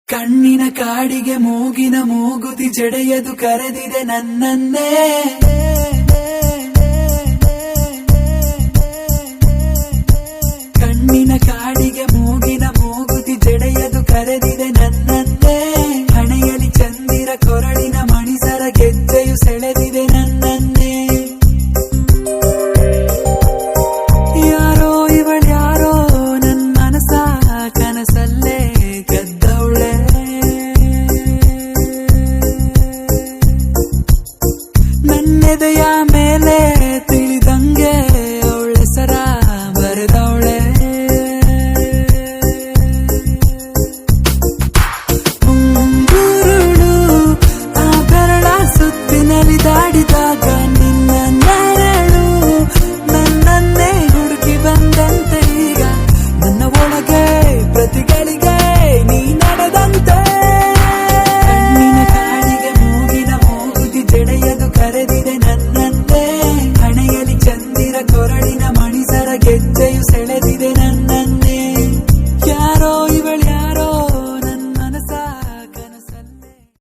ಕಣ್ಣಿನ ಕಾಡಿಗೆ ಮೂಗಿನ ಮೂಗುತಿ ಜಡೆಯದು ಕರೆದಿದೆ ನನ್ನನ್ನೇ. ಕಣ್ಣಿನ ಕಾಡಿಗೆ ಮೂಗಿನ ಮೂಗುತಿ ಜಡೆಯದು ಕರೆದಿದೆ ನನ್ನನ್ನೇ. ಹಣೆಯಲ್ಲಿ ಚಂದಿರ ಕೊರಳಿನ ಮಣಿಸರ ಗೆಜ್ಜೆಯು ಸೆಳೆದಿದೆ ನನ್ನನ್ನೇ. ಯಾರೋ ಇವಳ್ಯಾರೋ ನನ್ನ ಮನಸ ಕನಸಲ್ಲೇ ಗೆದ್ದವಳೆ. ನನ್ನೆದೆಯ ಮೇಲೆ ತಿಳಿದಂಗೆ ಅವಳೆ ಸರ ಬರೆದವಳೆ. ಮುಂಗುರುಳು ಆ ಬೆರಳ ಸುತ್ತಿನಲ್ಲಿ ದಾಡಿದಾಗ ನಿನ್ನ ನೆರಳು ನನ್ನನ್ನೇ ಹುಡುಕಿ ಬಂದಂತೆ. ಈಗ ನನ್ನ ಒಳಗೆ ಪ್ರತಿಗಳಿಗೆ ನೀ ನಡೆದಂತೆ. ಕಣ್ಣಿನ ಕಾಡಿಗೆ ಮೂಗಿನ ಮೂಗುತಿ ಜಡೆಯದು ಕರೆದಿದೆ